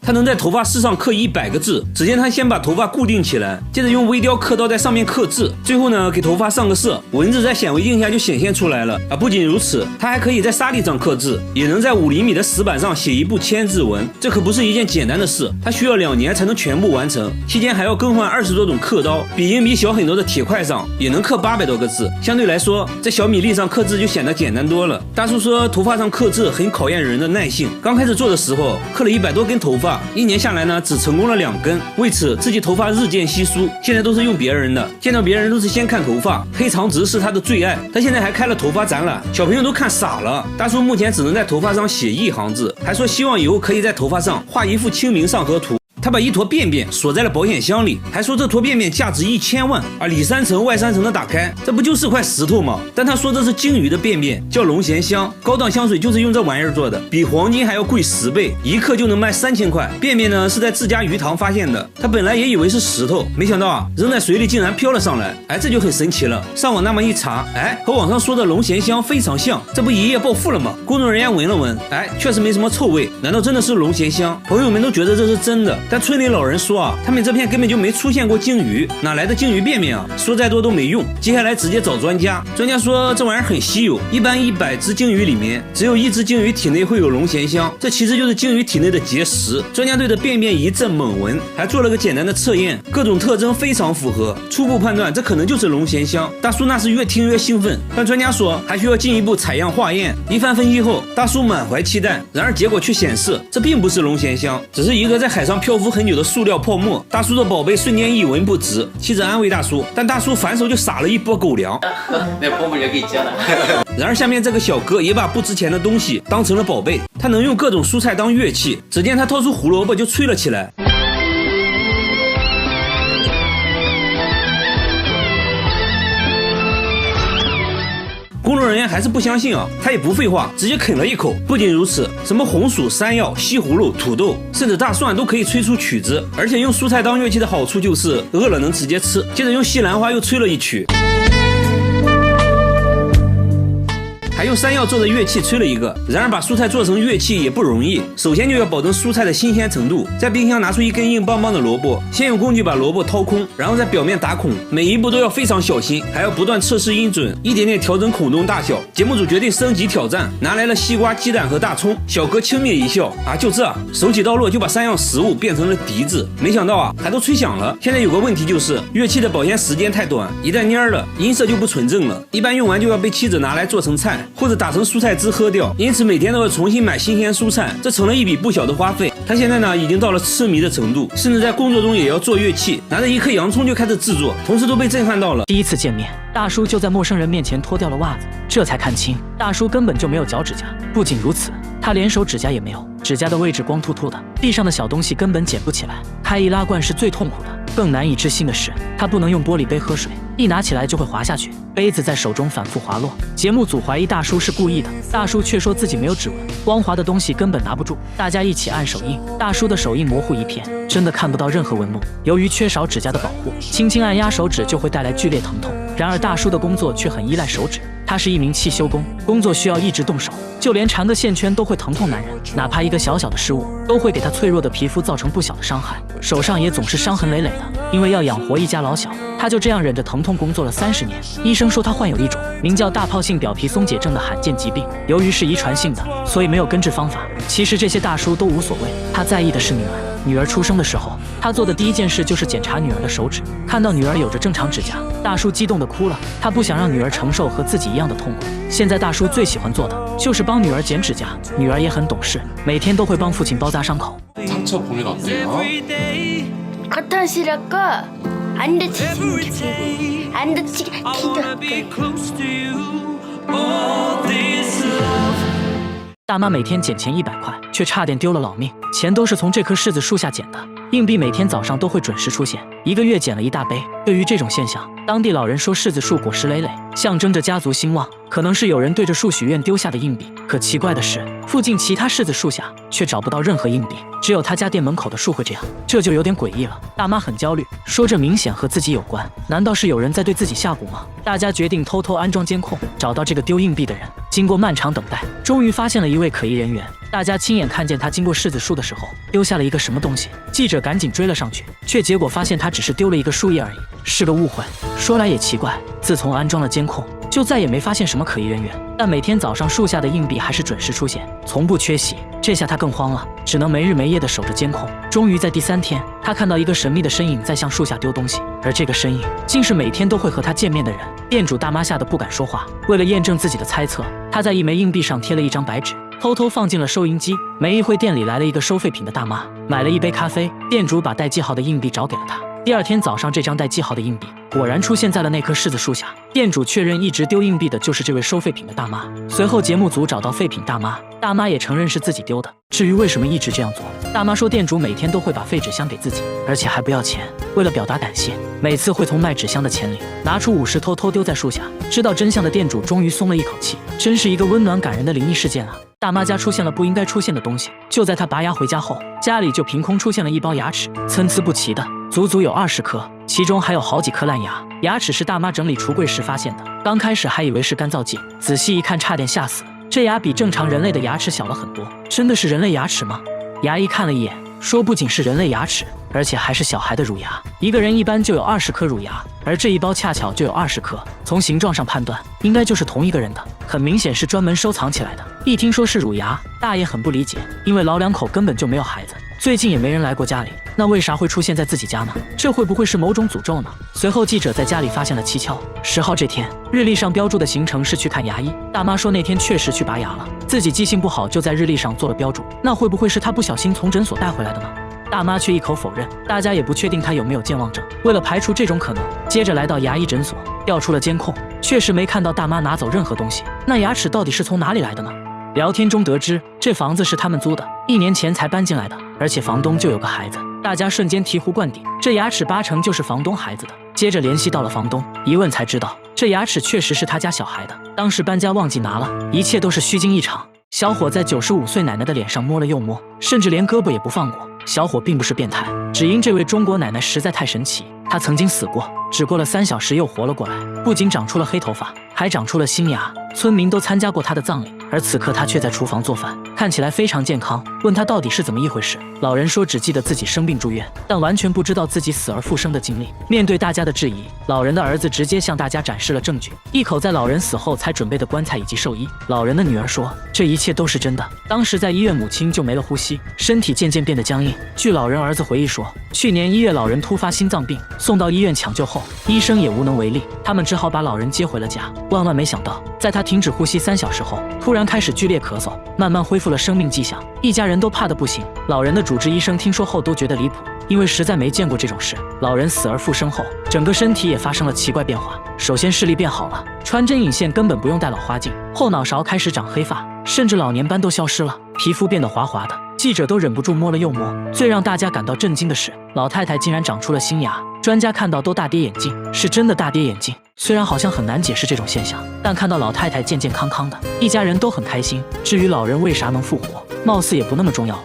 他能在头发丝上刻100个字。只见他先把头发固定起来，接着用微雕刻刀在上面刻字，最后呢给头发上个色，文字在显微镜下就显现出来了。不仅如此，他还可以在沙粒上刻字，也能在5厘米的石板上写一部千字文。这可不是一件简单的事，他需要2年才能全部完成，期间还要更换20多种刻刀，比硬币小很多的铁块上也能刻800多个字。相对来说，在小米粒上刻字就显得简单多了。大叔说，头发上刻字很考验人的耐性。刚开始做的时候，刻了100多根头发，1年下来呢，只成功了2根。为此，自己头发日渐稀疏，现在都是用别人的。见到别人都是先看头发，黑长直是他的最爱。他现在还开了头发展览，小朋友都看傻了。大叔目前只能在头发上写1行字，还说希望以后可以在头发上画一幅清明上河图。他把一坨便便锁在了保险箱里，还说这坨便便价值1000万，里3层外3层的打开，这不就是块石头吗？但他说这是鲸鱼的便便，叫龙涎香，高档香水就是用这玩意儿做的，比黄金还要贵10倍，一克就能卖3000块。便便呢是在自家鱼塘发现的，他本来也以为是石头，没想到扔在水里竟然飘了上来，这就很神奇了。上网那么一查，和网上说的龙涎香非常像，这不一夜暴富了吗？工作人员闻了闻，确实没什么臭味，难道真的是龙涎香？朋友们都觉得这是真的。但村里老人说他们这片根本就没出现过鲸鱼，哪来的鲸鱼便便啊？说再多都没用，接下来直接找专家。专家说这玩意儿很稀有，一般100只鲸鱼里面只有1只鲸鱼体内会有龙涎香，这其实就是鲸鱼体内的结石。专家对着便便一阵猛闻，还做了个简单的测验，各种特征非常符合，初步判断这可能就是龙涎香。大叔那是越听越兴奋，但专家说还需要进一步采样化验。一番分析后，大叔满怀期待，然而结果却显示这并不是龙涎香，只是一个在海上漂浮很久的塑料泡沫。大叔的宝贝瞬间一文不值，妻子安慰大叔，但大叔反手就撒了一波狗粮。那泡沫就给接了。然而下面这个小哥也把不值钱的东西当成了宝贝，他能用各种蔬菜当乐器。只见他掏出胡萝卜就吹了起来。工作人员还是不相信他也不废话，直接啃了一口。不仅如此，什么红薯、山药、西葫芦、土豆，甚至大蒜都可以吹出曲子。而且用蔬菜当乐器的好处就是饿了能直接吃。接着用西兰花又吹了一曲，还用山药做的乐器吹了一个。然而把蔬菜做成乐器也不容易，首先就要保证蔬菜的新鲜程度。在冰箱拿出一根硬邦邦的萝卜，先用工具把萝卜掏空，然后在表面打孔，每一步都要非常小心，还要不断测试音准，一点点调整孔洞大小。节目组决定升级挑战，拿来了西瓜、鸡蛋和大葱。小哥轻蔑一笑，就这，手起刀落就把3样食物变成了笛子。没想到还都吹响了。现在有个问题就是，乐器的保鲜时间太短，一旦蔫了，音色就不纯正了，一般用完就要被妻子拿来做成菜，或者打成蔬菜汁喝掉，因此每天都要重新买新鲜蔬菜，这成了一笔不小的花费。他现在呢已经到了痴迷的程度，甚至在工作中也要做乐器，拿着一颗洋葱就开始制作，同事都被震撼到了。第一次见面，大叔就在陌生人面前脱掉了袜子，这才看清大叔根本就没有脚趾甲。不仅如此，他连手指甲也没有，指甲的位置光秃秃的，地上的小东西根本捡不起来。开易拉罐是最痛苦的，更难以置信的是，他不能用玻璃杯喝水，一拿起来就会滑下去，杯子在手中反复滑落。节目组怀疑大叔是故意的，大叔却说自己没有指纹，光滑的东西根本拿不住。大家一起按手印，大叔的手印模糊一片，真的看不到任何纹路。由于缺少指甲的保护，轻轻按压手指就会带来剧烈疼痛。然而大叔的工作却很依赖手指，他是一名汽修工，工作需要一直动手，就连缠个线圈都会疼痛难忍，哪怕一个小小的失误都会给他脆弱的皮肤造成不小的伤害，手上也总是伤痕累累的。因为要养活一家老小，他就这样忍着疼痛工作了30年。医生说他患有一种名叫大疱性表皮松解症的罕见疾病，由于是遗传性的，所以没有根治方法。其实这些大叔都无所谓，他在意的是女儿。女儿出生的时候，他做的第一件事就是检查女儿的手指，看到女儿有着正常指甲，大叔激动地哭了。他不想让女儿承受和自己一样的痛苦。现在大叔最喜欢做的就是帮女儿剪指甲，女儿也很懂事，每天都会帮父亲包扎伤口。 상처 보면 어때요? 커튼실할거 안 다치게 생겼고 안 다치게 기도할거. 大妈每天捡钱100块，却差点丢了老命。钱都是从这棵柿子树下捡的，硬币每天早上都会准时出现，1个月捡了一大杯。对于这种现象，当地老人说柿子树果实累累，象征着家族兴旺，可能是有人对着树许愿丢下的硬币。可奇怪的是，附近其他柿子树下却找不到任何硬币，只有他家店门口的树会这样，这就有点诡异了。大妈很焦虑，说这明显和自己有关，难道是有人在对自己下蛊吗？大家决定偷偷安装监控，找到这个丢硬币的人。经过漫长等待，终于发现了一位可疑人员。大家亲眼看见他经过柿子树的时候丢下了一个什么东西，记者赶紧追了上去，却结果发现他只是丢了一个树叶而已，是个误会。说来也奇怪，自从安装了监控，就再也没发现什么可疑人员，但每天早上树下的硬币还是准时出现，从不缺席。这下他更慌了，只能没日没夜地守着监控。终于在第3天，他看到一个神秘的身影在向树下丢东西，而这个身影竟是每天都会和他见面的人。店主大妈吓得不敢说话，为了验证自己的猜测，她在一枚硬币上贴了一张白纸，偷偷放进了收银机。没一会，店里来了一个收废品的大妈，买了一杯咖啡。店主把带记号的硬币找给了她。第2天早上，这张带记号的硬币果然出现在了那棵柿子树下。店主确认一直丢硬币的就是这位收废品的大妈。随后节目组找到废品大妈，大妈也承认是自己丢的。至于为什么一直这样做，大妈说店主每天都会把废纸箱给自己，而且还不要钱。为了表达感谢，每次会从卖纸箱的钱里拿出50偷偷丢在树下。知道真相的店主终于松了一口气，真是一个温暖感人的灵异事件啊！大妈家出现了不应该出现的东西。就在她拔牙回家后，家里就凭空出现了一包牙齿，参差不齐的，足足有20颗，其中还有好几颗烂牙。牙齿是大妈整理橱柜时发现的，刚开始还以为是干燥剂，仔细一看差点吓死。这牙比正常人类的牙齿小了很多，真的是人类牙齿吗？牙医看了一眼，说不仅是人类牙齿，而且还是小孩的乳牙。一个人一般就有20颗乳牙，而这一包恰巧就有20颗。从形状上判断，应该就是同一个人的，很明显是专门收藏起来的。一听说是乳牙，大爷很不理解，因为老两口根本就没有孩子，最近也没人来过家里，那为啥会出现在自己家呢？这会不会是某种诅咒呢？随后记者在家里发现了蹊跷。10号这天，日历上标注的行程是去看牙医。大妈说那天确实去拔牙了，自己记性不好，就在日历上做了标注。那会不会是她不小心从诊所带回来的呢？大妈却一口否认，大家也不确定她有没有健忘症。为了排除这种可能，接着来到牙医诊所，调出了监控，确实没看到大妈拿走任何东西。那牙齿到底是从哪里来的呢？聊天中得知，这房子是他们租的，1年前才搬进来的，而且房东就有个孩子。大家瞬间醍醐灌顶，这牙齿8成就是房东孩子的。接着联系到了房东，一问才知道，这牙齿确实是他家小孩的，当时搬家忘记拿了，一切都是虚惊一场。小伙在95岁奶奶的脸上摸了又摸，甚至连胳膊也不放过。小伙并不是变态，只因这位中国奶奶实在太神奇，她曾经死过，只过了3小时又活了过来，不仅长出了黑头发，还长出了新牙。村民都参加过她的葬礼，而此刻她却在厨房做饭，看起来非常健康。问她到底是怎么一回事，老人说只记得自己生病住院，但完全不知道自己死而复生的经历。面对大家的质疑，老人的儿子直接向大家展示了证据，一口在老人死后才准备的棺材以及寿衣。老人的女儿说，这一切都是真的，当时在医院母亲就没了呼吸，身体渐渐变得僵硬。据老人儿子回忆说，去年1月老人突发心脏病，送到医院抢救后，医生也无能为力，他们只好把老人接回了家。万万没想到，在他停止呼吸3小时后，突然开始剧烈咳嗽，慢慢恢复了生命迹象，一家人都怕得不行。老人的主治医生听说后都觉得离谱，因为实在没见过这种事。老人死而复生后，整个身体也发生了奇怪变化，首先视力变好了，穿针引线根本不用戴老花镜，后脑勺开始长黑发，甚至老年斑都消失了，皮肤变得滑滑的，记者都忍不住摸了又摸。最让大家感到震惊的是，老太太竟然长出了新牙，专家看到都大跌眼镜，是真的大跌眼镜。虽然好像很难解释这种现象，但看到老太太健健康康的，一家人都很开心。至于老人为啥能复活，貌似也不那么重要了。